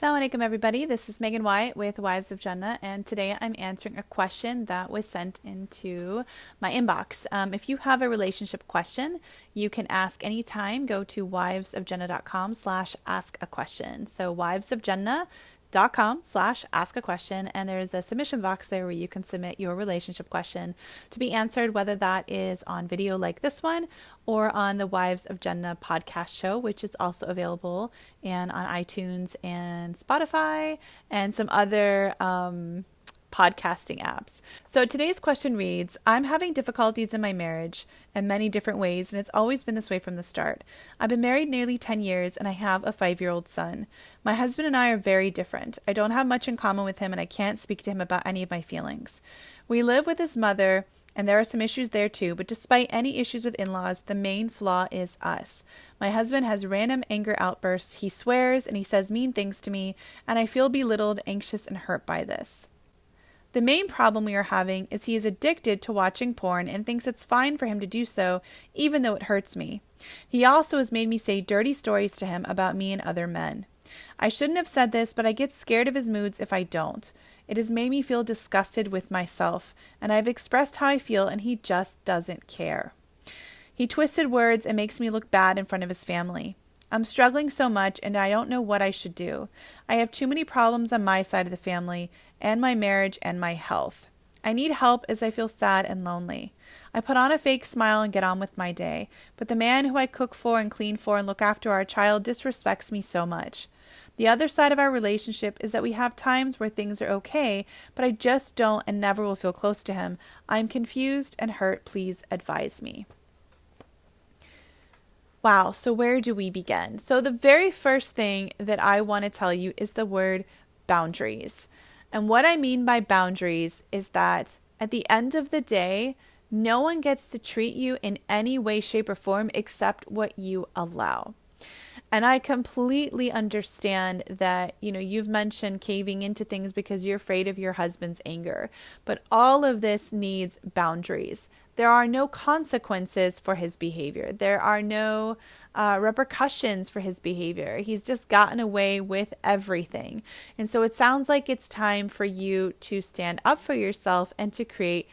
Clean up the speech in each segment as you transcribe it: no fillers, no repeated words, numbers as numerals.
Assalamu alaikum everybody, this is Megan White with Wives of Jannah, and today I'm answering a question that was sent into my inbox. If you have a relationship question, you can ask anytime. Go to wivesofjannah.com/ask a question. So wivesofjannah.com/ask a question, and there's a submission box there where you can submit your relationship question to be answered, whether that is on video like this one or on the Wives of Jannah podcast show, which is also available and on iTunes and Spotify and some other podcasting apps. So today's question reads, I'm having difficulties in my marriage in many different ways, and it's always been this way from the start. I've been married nearly 10 years, and I have a 5-year-old son. My husband and I are very different. I don't have much in common with him, and I can't speak to him about any of my feelings. We live with his mother, and there are some issues there too, but despite any issues with in-laws, the main flaw is us. My husband has random anger outbursts. He swears, and he says mean things to me, and I feel belittled, anxious, and hurt by this. The main problem we are having is he is addicted to watching porn and thinks it's fine for him to do so, even though it hurts me. He also has made me say dirty stories to him about me and other men. I shouldn't have said this, but I get scared of his moods if I don't. It has made me feel disgusted with myself, and I've expressed how I feel, and he just doesn't care. He twisted words and makes me look bad in front of his family. I'm struggling so much, and I don't know what I should do. I have too many problems on my side of the family, and my marriage, and my health. I need help as I feel sad and lonely. I put on a fake smile and get on with my day, but the man who I cook for and clean for and look after our child disrespects me so much. The other side of our relationship is that we have times where things are okay, but I just don't and never will feel close to him. I'm confused and hurt. Please advise me. Wow, so where do we begin? So the very first thing that I want to tell you is the word boundaries. And what I mean by boundaries is that at the end of the day, no one gets to treat you in any way, shape, or form except what you allow. And I completely understand that, you've mentioned caving into things because you're afraid of your husband's anger. But all of this needs boundaries. There are no consequences for his behavior. There are no repercussions for his behavior. He's just gotten away with everything. And so it sounds like it's time for you to stand up for yourself and to create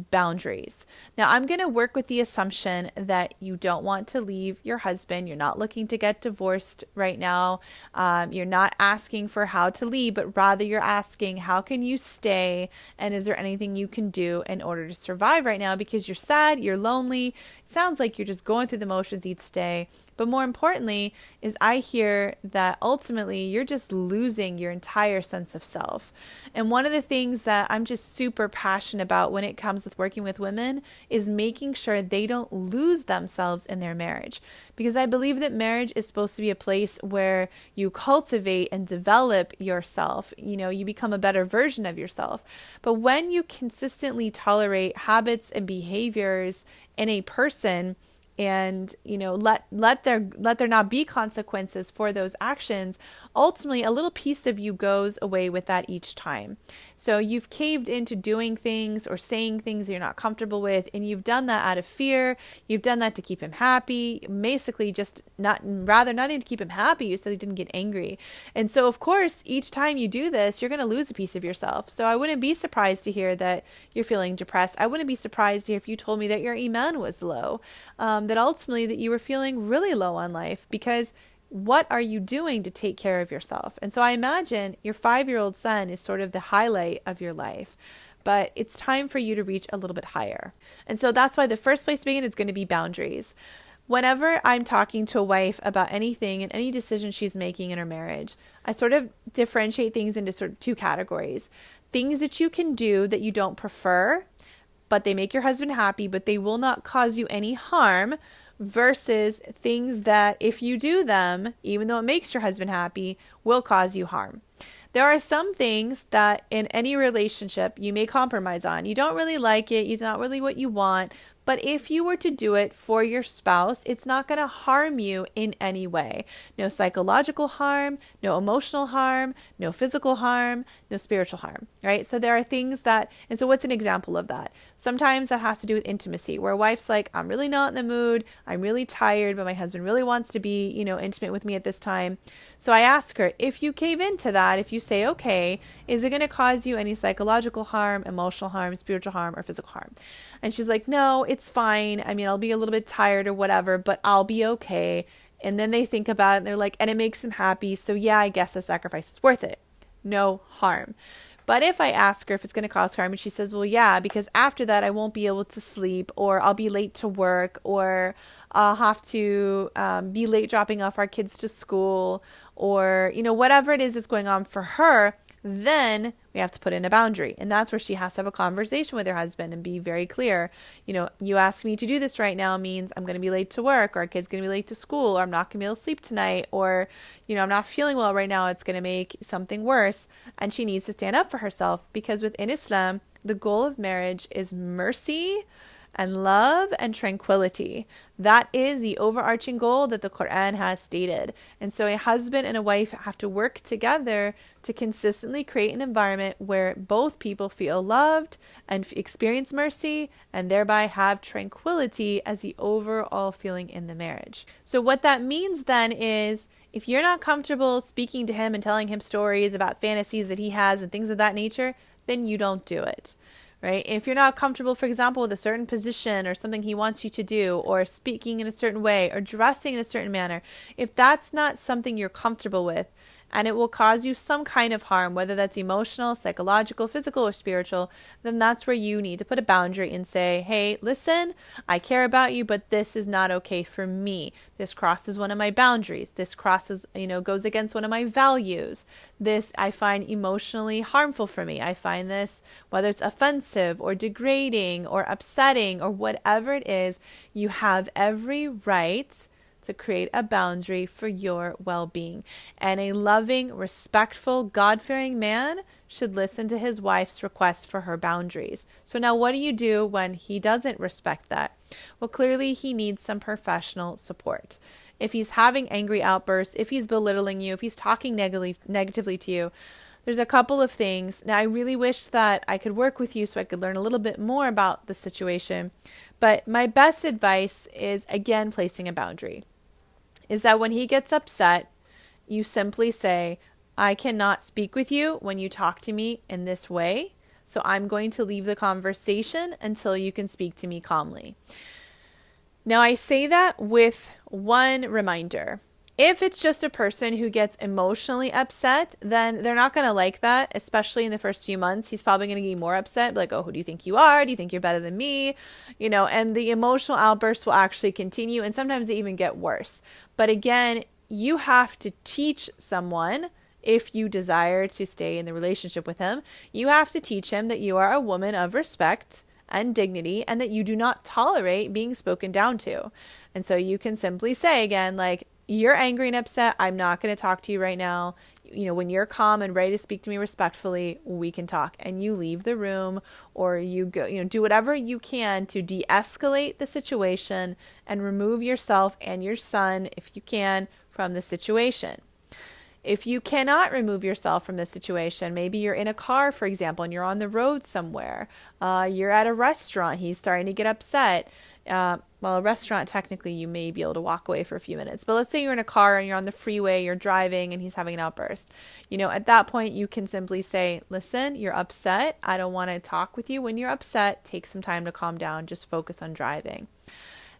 boundaries. Now, I'm going to work with the assumption that you don't want to leave your husband. You're not looking to get divorced right now. You're not asking for how to leave, but rather you're asking, how can you stay? And is there anything you can do in order to survive right now? Because you're sad, you're lonely. It sounds like you're just going through the motions each day. But more importantly is I hear that ultimately you're just losing your entire sense of self. And one of the things that I'm just super passionate about when it comes with working with women is making sure they don't lose themselves in their marriage. Because I believe that marriage is supposed to be a place where you cultivate and develop yourself. You become a better version of yourself. But when you consistently tolerate habits and behaviors in a person, and let there not be consequences for those actions, ultimately a little piece of you goes away with that each time. So you've caved into doing things or saying things you're not comfortable with, and you've done that out of fear. You've done that to keep him happy, basically just not even to keep him happy so he didn't get angry. And so of course each time you do this, you're going to lose a piece of yourself. So I wouldn't be surprised to hear that you're feeling depressed. I wouldn't be surprised to hear if you told me that your iman was low. That ultimately that you were feeling really low on life, because what are you doing to take care of yourself? And so I imagine your 5-year-old son is sort of the highlight of your life, but it's time for you to reach a little bit higher. And so that's why the first place to begin is going to be boundaries. Whenever I'm talking to a wife about anything and any decision she's making in her marriage, I sort of differentiate things into sort of 2 categories. Things that you can do that you don't prefer, but they make your husband happy, but they will not cause you any harm, versus things that if you do them, even though it makes your husband happy, will cause you harm. There are some things that in any relationship you may compromise on. You don't really like it, it's not really what you want, but if you were to do it for your spouse, it's not going to harm you in any way. No psychological harm, no emotional harm, no physical harm, no spiritual harm, right? So there are things that, and so what's an example of that? Sometimes that has to do with intimacy, where a wife's like, I'm really not in the mood, I'm really tired, but my husband really wants to be, intimate with me at this time. So I ask her, if you cave into that, if you say, okay, is it going to cause you any psychological harm, emotional harm, spiritual harm, or physical harm? And she's like, no, it's fine. I mean, I'll be a little bit tired or whatever, but I'll be okay. And then they think about it and they're like, and it makes them happy. So yeah, I guess the sacrifice is worth it. No harm. But if I ask her if it's going to cause harm and she says, well, yeah, because after that I won't be able to sleep, or I'll be late to work, or I'll have to be late dropping off our kids to school, or, whatever it is that's going on for her, then we have to put in a boundary. And that's where she has to have a conversation with her husband and be very clear. You ask me to do this right now means I'm going to be late to work, or our kid's going to be late to school, or I'm not going to be able to sleep tonight, or, I'm not feeling well right now. It's going to make something worse. And she needs to stand up for herself, because within Islam, the goal of marriage is mercy and love and tranquility. That is the overarching goal that the Quran has stated. And so a husband and a wife have to work together to consistently create an environment where both people feel loved and experience mercy, and thereby have tranquility as the overall feeling in the marriage. So what that means then is, if you're not comfortable speaking to him and telling him stories about fantasies that he has and things of that nature, then you don't do it. Right? If you're not comfortable, for example, with a certain position or something he wants you to do, or speaking in a certain way, or dressing in a certain manner, if that's not something you're comfortable with, and it will cause you some kind of harm, whether that's emotional, psychological, physical, or spiritual, then that's where you need to put a boundary and say, hey, listen, I care about you, but this is not okay for me. This crosses one of my boundaries. This crosses, goes against one of my values. This I find emotionally harmful for me. I find this, whether it's offensive or degrading or upsetting or whatever it is, you have every right to create a boundary for your well-being. And a loving, respectful, God-fearing man should listen to his wife's request for her boundaries. So now what do you do when he doesn't respect that? Well, clearly he needs some professional support. If he's having angry outbursts, if he's belittling you, if he's talking negatively to you, there's a couple of things. Now, I really wish that I could work with you so I could learn a little bit more about the situation. But my best advice is, again, placing a boundary. Is that when he gets upset, you simply say, I cannot speak with you when you talk to me in this way, so I'm going to leave the conversation until you can speak to me calmly. Now, I say that with one reminder. If it's just a person who gets emotionally upset, then they're not going to like that, especially in the first few months. He's probably going to get more upset, like, oh, who do you think you are? Do you think you're better than me? And the emotional outbursts will actually continue, and sometimes they even get worse. But again, you have to teach someone, if you desire to stay in the relationship with him, you have to teach him that you are a woman of respect and dignity, and that you do not tolerate being spoken down to. And so you can simply say again, like, you're angry and upset. I'm not going to talk to you right now. When you're calm and ready to speak to me respectfully, we can talk. And you leave the room, or you go, do whatever you can to de-escalate the situation and remove yourself and your son, if you can, from the situation. If you cannot remove yourself from the situation, maybe you're in a car, for example, and you're on the road somewhere. You're at a restaurant. He's starting to get upset. A restaurant, technically, you may be able to walk away for a few minutes. But let's say you're in a car and you're on the freeway, you're driving, and he's having an outburst. At that point, you can simply say, listen, you're upset. I don't want to talk with you. When you're upset, take some time to calm down. Just focus on driving.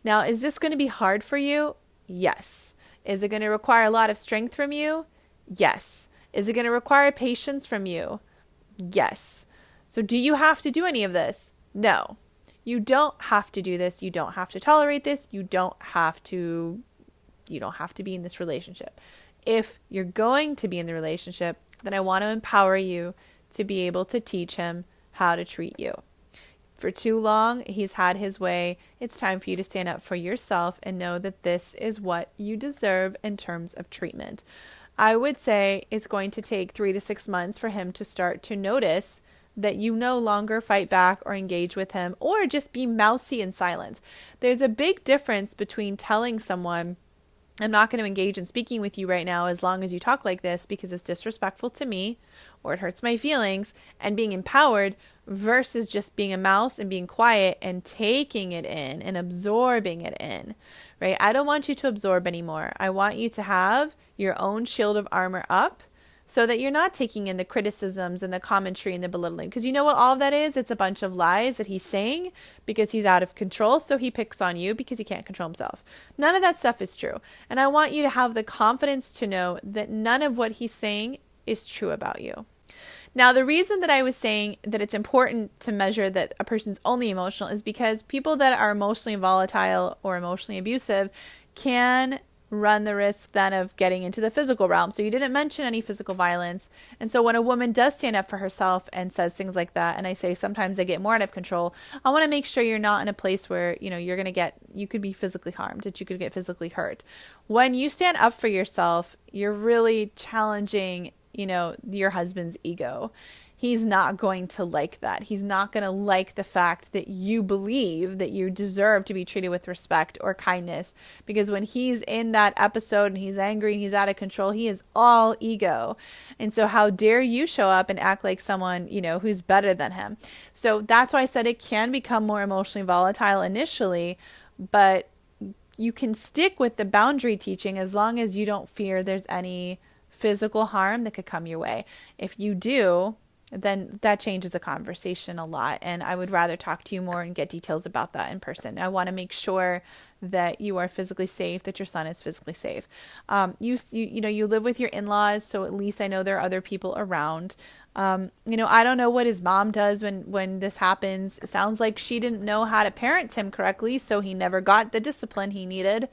Now, is this going to be hard for you? Yes. Is it going to require a lot of strength from you? Yes. Is it going to require patience from you? Yes. So do you have to do any of this? No. You don't have to do this. You don't have to tolerate this. You don't have to be in this relationship. If you're going to be in the relationship, then I want to empower you to be able to teach him how to treat you. For too long, he's had his way. It's time for you to stand up for yourself and know that this is what you deserve in terms of treatment. I would say it's going to take 3 to 6 months for him to start to notice that you no longer fight back or engage with him or just be mousy in silence. There's a big difference between telling someone, I'm not going to engage in speaking with you right now as long as you talk like this because it's disrespectful to me or it hurts my feelings, and being empowered versus just being a mouse and being quiet and taking it in and absorbing it in, right? I don't want you to absorb anymore. I want you to have your own shield of armor up so that you're not taking in the criticisms and the commentary and the belittling. Because you know what all of that is? It's a bunch of lies that he's saying because he's out of control. So he picks on you because he can't control himself. None of that stuff is true. And I want you to have the confidence to know that none of what he's saying is true about you. Now, the reason that I was saying that it's important to measure that a person's only emotional is because people that are emotionally volatile or emotionally abusive can run the risk then of getting into the physical realm. So you didn't mention any physical violence. And so when a woman does stand up for herself and says things like that, and I say sometimes they get more out of control, I want to make sure you're not in a place where, you could be physically harmed, that you could get physically hurt. When you stand up for yourself, you're really challenging, your husband's ego. He's not going to like that. He's not going to like the fact that you believe that you deserve to be treated with respect or kindness. Because when he's in that episode and he's angry and he's out of control, he is all ego. And so how dare you show up and act like someone, who's better than him? So that's why I said it can become more emotionally volatile initially, but you can stick with the boundary teaching as long as you don't fear there's any physical harm that could come your way. If you do, then that changes the conversation a lot. And I would rather talk to you more and get details about that in person. I want to make sure that you are physically safe, that your son is physically safe. You live with your in-laws, so at least I know there are other people around. I don't know what his mom does when this happens. It sounds like she didn't know how to parent him correctly, so he never got the discipline he needed,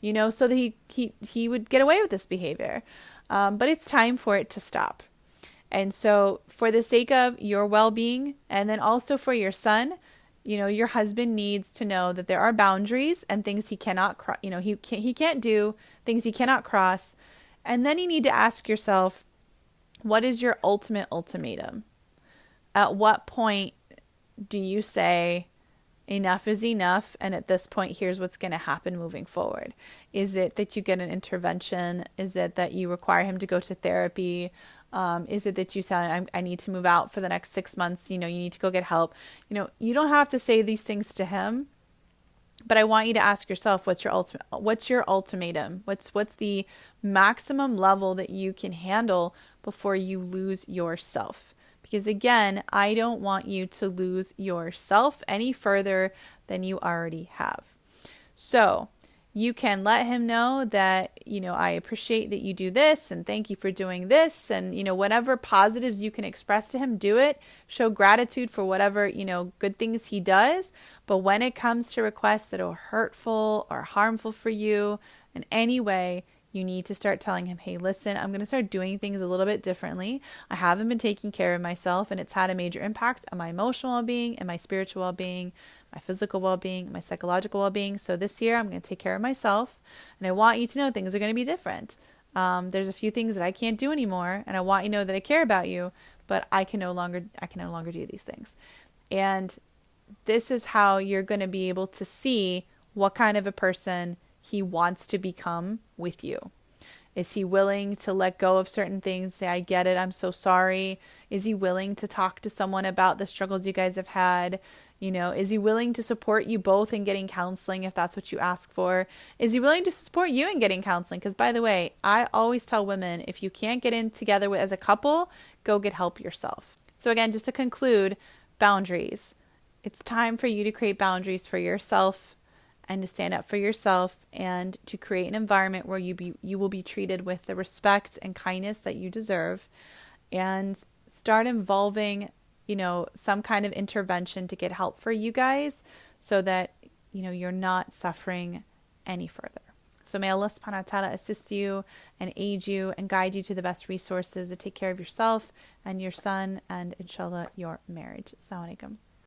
so that he would get away with this behavior. But it's time for it to stop. And so for the sake of your well-being and then also for your son, your husband needs to know that there are boundaries and things he cannot, he can't do, things he cannot cross. And then you need to ask yourself, what is your ultimate ultimatum? At what point do you say, enough is enough, and at this point, here's what's going to happen moving forward? Is it that you get an intervention? Is it that you require him to go to therapy? Is it that you say, I need to move out for the next 6 months? You need to go get help. You don't have to say these things to him, but I want you to ask yourself, what's your ultimatum? What's the maximum level that you can handle before you lose yourself? Because again, I don't want you to lose yourself any further than you already have. So you can let him know that, I appreciate that you do this and thank you for doing this. And, whatever positives you can express to him, do it. Show gratitude for whatever, good things he does. But when it comes to requests that are hurtful or harmful for you in any way, you need to start telling him, hey, listen, I'm going to start doing things a little bit differently. I haven't been taking care of myself, and it's had a major impact on my emotional well-being and my spiritual well-being, my physical well-being, my psychological well-being. So this year I'm going to take care of myself, and I want you to know things are going to be different. There's a few things that I can't do anymore, and I want you to know that I care about you, but I can no longer do these things. And this is how you're going to be able to see what kind of a person he wants to become with you. Is he willing to let go of certain things? Say, I get it, I'm so sorry. Is he willing to talk to someone about the struggles you guys have had? Is he willing to support you both in getting counseling if that's what you ask for? Is he willing to support you in getting counseling? Because by the way, I always tell women, if you can't get in together as a couple, go get help yourself. So again, just to conclude, boundaries. It's time for you to create boundaries for yourself and to stand up for yourself and to create an environment where you will be treated with the respect and kindness that you deserve, and start involving, some kind of intervention to get help for you guys so that, you're not suffering any further. So may Allah subhanahu wa ta'ala assist you and aid you and guide you to the best resources to take care of yourself and your son and inshallah your marriage. Assalamu alaikum.